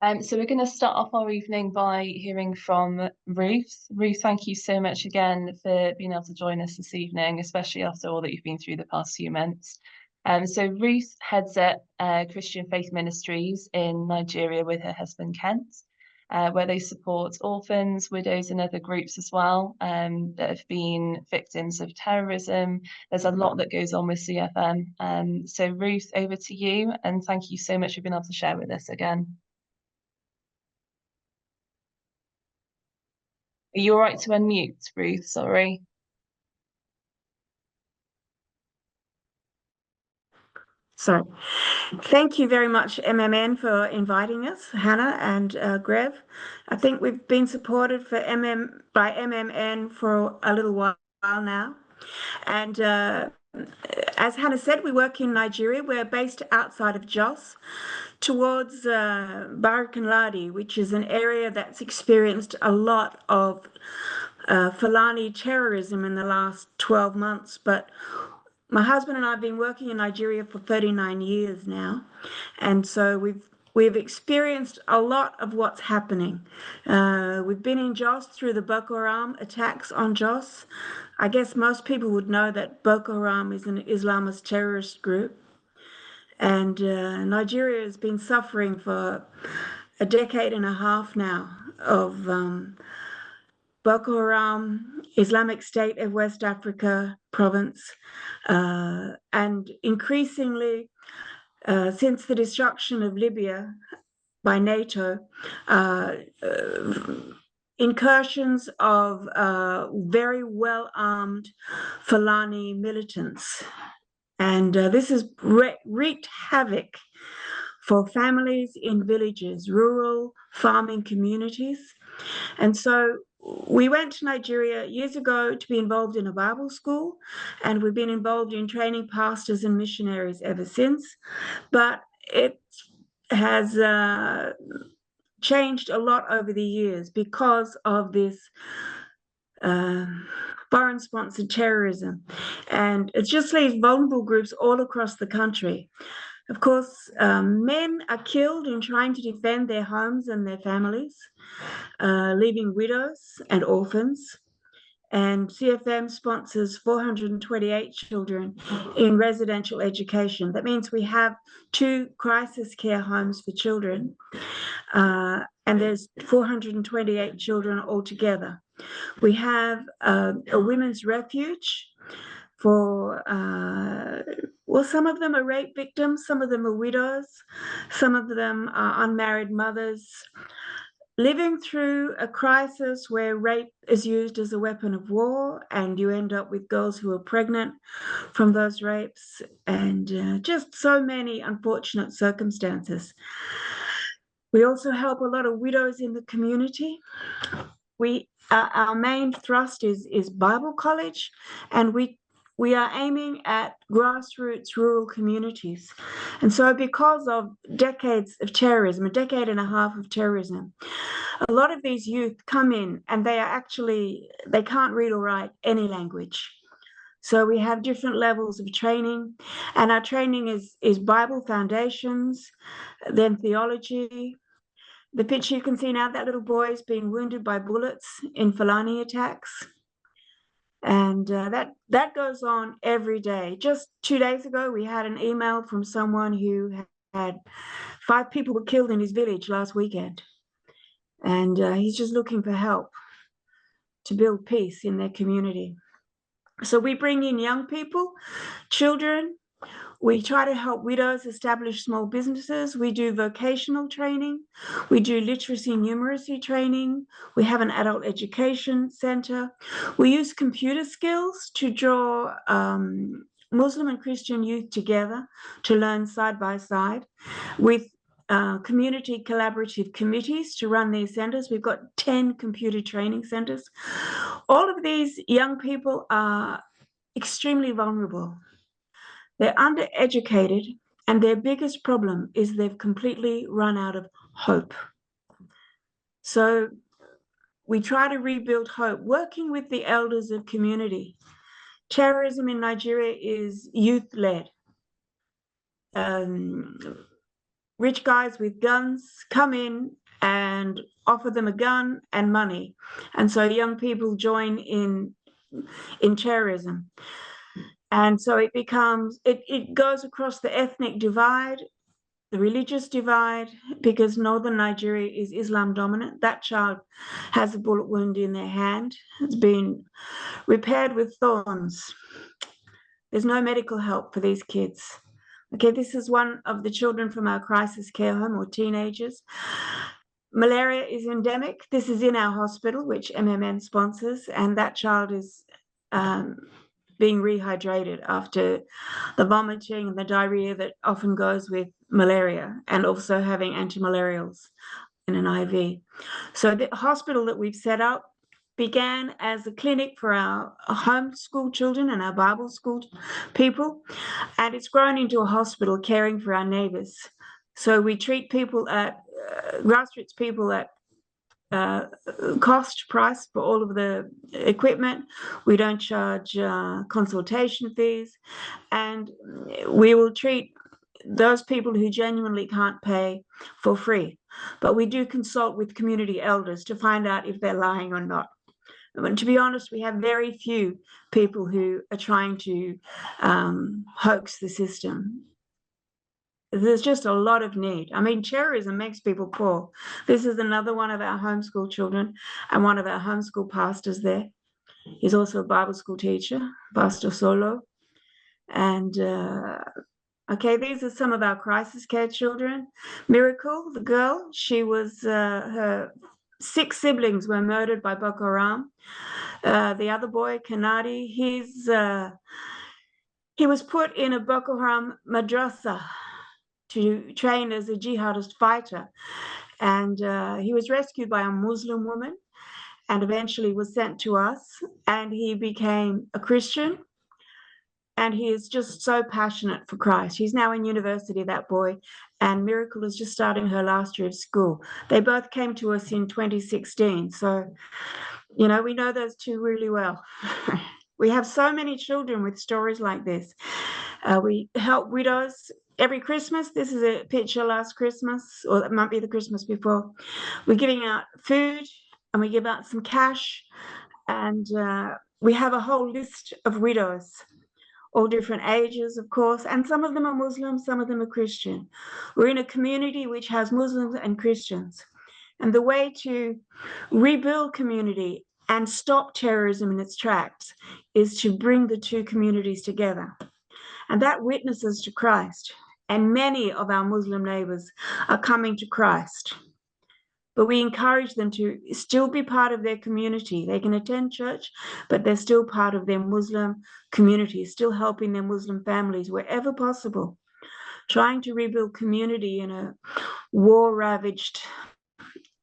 So we're going to start off our evening by hearing from Ruth. Ruth, thank you so much again for being able to join us this evening, especially after all that you've been through the past few months. So Ruth heads up Christian Faith Ministries in Nigeria with her husband Kent, where they support orphans, widows, and other groups as well that have been victims of terrorism. There's a lot that goes on with CFM. So Ruth, over to you, and thank you so much for being able to share with us again. Are you all right to unmute, Ruth? Sorry. Sorry. Thank you very much, MMN, for inviting us, Hannah and Grev. I think we've been supported by MMN for a little while now. And as Hannah said, we work in Nigeria. We're based outside of Jos towards Barikanladi, which is an area that's experienced a lot of Fulani terrorism in the last 12 months. But my husband and I have been working in Nigeria for 39 years now, and so we've experienced a lot of what's happening. We've been in Jos through the Boko Haram attacks on Jos. I guess most people would know that Boko Haram is an Islamist terrorist group, and Nigeria has been suffering for a decade and a half now of Boko Haram, Islamic State of West Africa province, and increasingly, since the destruction of Libya by NATO, incursions of very well-armed Fulani militants. And this has wreaked havoc for families in villages, rural farming communities. And so we went to Nigeria years ago to be involved in a Bible school, and we've been involved in training pastors and missionaries ever since. But it has changed a lot over the years because of this foreign-sponsored terrorism. And it just leaves vulnerable groups all across the country. Of course, men are killed in trying to defend their homes and their families, leaving widows and orphans. And CFM sponsors 428 children in residential education. That means we have 2 crisis care homes for children, and there's 428 children altogether. We have a women's refuge for, well, some of them are rape victims, some of them are widows, some of them are unmarried mothers, living through a crisis where rape is used as a weapon of war, and you end up with girls who are pregnant from those rapes, and just so many unfortunate circumstances. We also help a lot of widows in the community. Our main thrust is Bible college, and we are aiming at grassroots rural communities. And so because of decades of terrorism, a decade and a half of terrorism, a lot of these youth come in and they can't read or write any language. So we have different levels of training, and our training is Bible foundations, then theology. The picture you can see now, that little boy is being wounded by bullets in Fulani attacks. And that goes on every day. Just 2 days ago, we had an email from someone who had 5 people were killed in his village last weekend. And he's just looking for help to build peace in their community. So we bring in young people, children. We try to help widows establish small businesses. We do vocational training. We do literacy and numeracy training. We have an adult education center. We use computer skills to draw Muslim and Christian youth together to learn side by side with community collaborative committees to run these centers. We've got 10 computer training centers. All of these young people are extremely vulnerable. They're undereducated, and their biggest problem is they've completely run out of hope. So we try to rebuild hope, working with the elders of community. Terrorism in Nigeria is youth-led. rich guys with guns come in and offer them a gun and money. And so young people join in terrorism. And so it goes across the ethnic divide, the religious divide, because northern Nigeria is Islam dominant. That child has a bullet wound in their hand. It's been repaired with thorns. There's no medical help for these kids. Okay, this is one of the children from our crisis care home, or teenagers. Malaria is endemic. This is in our hospital, which MMN sponsors, and that child is being rehydrated after the vomiting and the diarrhea that often goes with malaria, and also having antimalarials in an IV. So the hospital that we've set up began as a clinic for our homeschool children and our Bible school people, and it's grown into a hospital caring for our neighbors. So we treat people at grassroots people at cost price for all of the equipment. We don't charge consultation fees, and we will treat those people who genuinely can't pay for free. But we do consult with community elders to find out if they're lying or not. And to be honest, we have very few people who are trying to hoax the system. There's just a lot of need. I mean, terrorism makes people poor. This is another one of our homeschool children and one of our homeschool pastors there. He's also a Bible school teacher, Pastor Solo. And okay, these are some of our crisis care children. Miracle, the girl, she was, her 6 siblings were murdered by Boko Haram. The other boy, Kanadi, he was put in a Boko Haram madrasa to train as a jihadist fighter. And he was rescued by a Muslim woman and eventually was sent to us. And he became a Christian. And he is just so passionate for Christ. He's now in university, that boy. And Miracle is just starting her last year of school. They both came to us in 2016. So, you know, we know those two really well. We have so many children with stories like this. We help widows every Christmas. This is a picture last Christmas, or it might be the Christmas before. We're giving out food and we give out some cash. And we have a whole list of widows, all different ages, of course, and some of them are Muslim, some of them are Christian. We're in a community which has Muslims and Christians. And the way to rebuild community and stop terrorism in its tracks is to bring the two communities together. And that witnesses to Christ. And many of our Muslim neighbors are coming to Christ. But we encourage them to still be part of their community. They can attend church, but they're still part of their Muslim community, still helping their Muslim families wherever possible, trying to rebuild community in a war-ravaged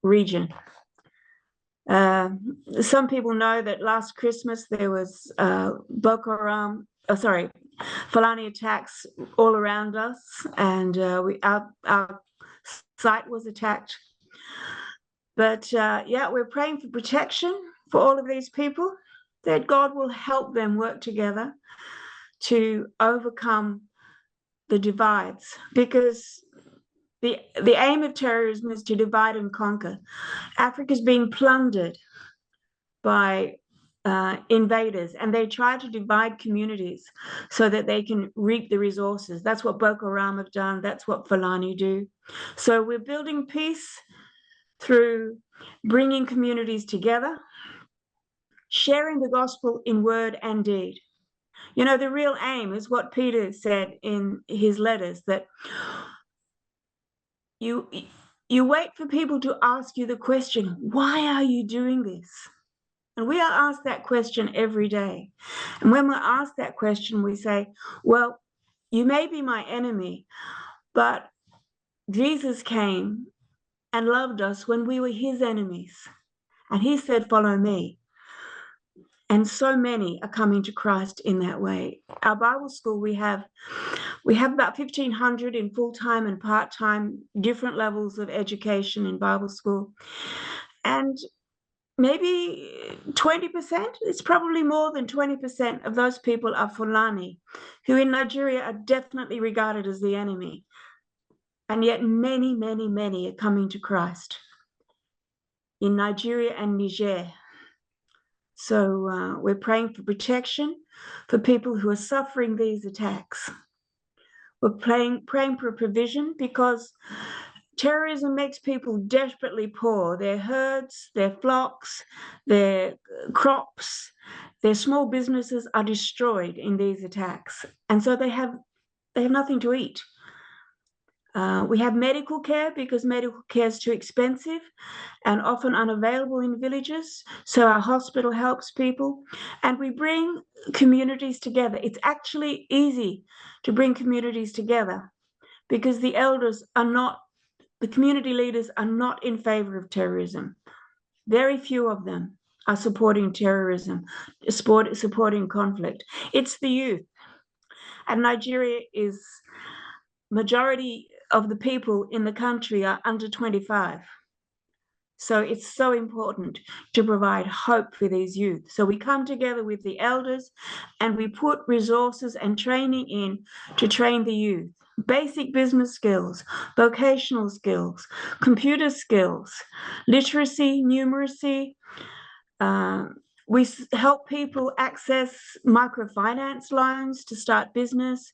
region. Some people know that last Christmas there was Fulani attacks all around us, and our site was attacked. But yeah, we're praying for protection for all of these people, that God will help them work together to overcome the divides, because the aim of terrorism is to divide and conquer. Africa's being plundered by invaders, and they try to divide communities so that they can reap the resources. That's what Boko Haram have done. That's what Fulani do. So we're building peace through bringing communities together, sharing the gospel in word and deed. You know, the real aim is what Peter said in his letters, that you wait for people to ask you the question, why are you doing this? And we are asked that question every day. And when we're asked that question, we say, well, you may be my enemy, but Jesus came and loved us when we were his enemies. And he said, follow me. And so many are coming to Christ in that way. Our Bible school, we have about 1,500 in full-time and part-time, different levels of education in Bible school. And maybe 20%, it's probably more than 20% of those people are Fulani, who in Nigeria are definitely regarded as the enemy. And yet many, many, many are coming to Christ in Nigeria and Niger. So we're praying for protection for people who are suffering these attacks. We're praying for provision because terrorism makes people desperately poor. Their herds, their flocks, their crops, their small businesses are destroyed in these attacks. And so they have nothing to eat. We have medical care because medical care is too expensive and often unavailable in villages. So our hospital helps people, and we bring communities together. It's actually easy to bring communities together because the community leaders are not in favor of terrorism. Very few of them are supporting terrorism, supporting conflict. It's the youth. And Nigeria is majority of the people in the country are under 25. So it's so important to provide hope for these youth. So we come together with the elders and we put resources and training in to train the youth. Basic business skills, vocational skills, computer skills, literacy, numeracy. We help people access microfinance loans to start business,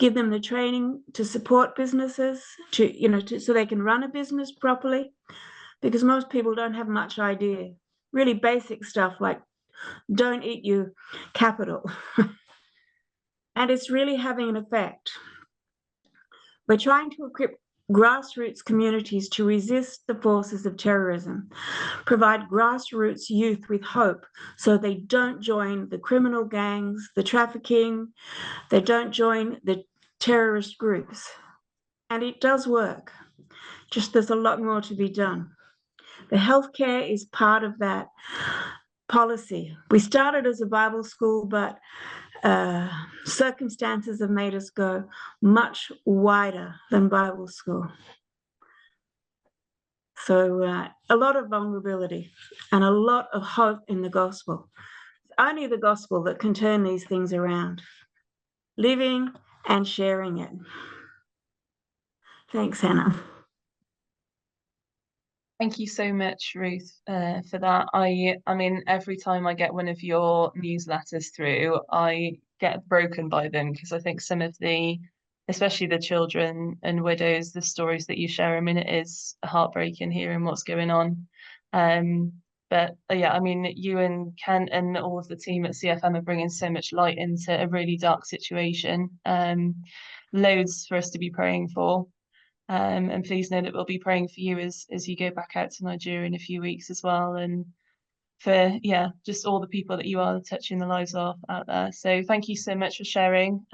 give them the training to support businesses, so they can run a business properly, because most people don't have much idea. Really basic stuff like don't eat your capital. And it's really having an effect. We're trying to equip grassroots communities to resist the forces of terrorism, provide grassroots youth with hope so they don't join the criminal gangs, the trafficking, they don't join the terrorist groups. And it does work, just there's a lot more to be done. The healthcare is part of that policy. We started as a Bible school, but circumstances have made us go much wider than Bible school. So a lot of vulnerability and a lot of hope in the gospel. It's only the gospel that can turn these things around. Living and sharing it. Thanks, Hannah. Thank you so much, Ruth, for that. I mean, every time I get one of your newsletters through, I get broken by them because I think some of especially the children and widows, the stories that you share, I mean, it is heartbreaking hearing what's going on. But yeah, I mean, you and Kent and all of the team at CFM are bringing so much light into a really dark situation. Loads for us to be praying for. And please know that we'll be praying for you as you go back out to Nigeria in a few weeks as well, and for just all the people that you are touching the lives of out there. So thank you so much for sharing.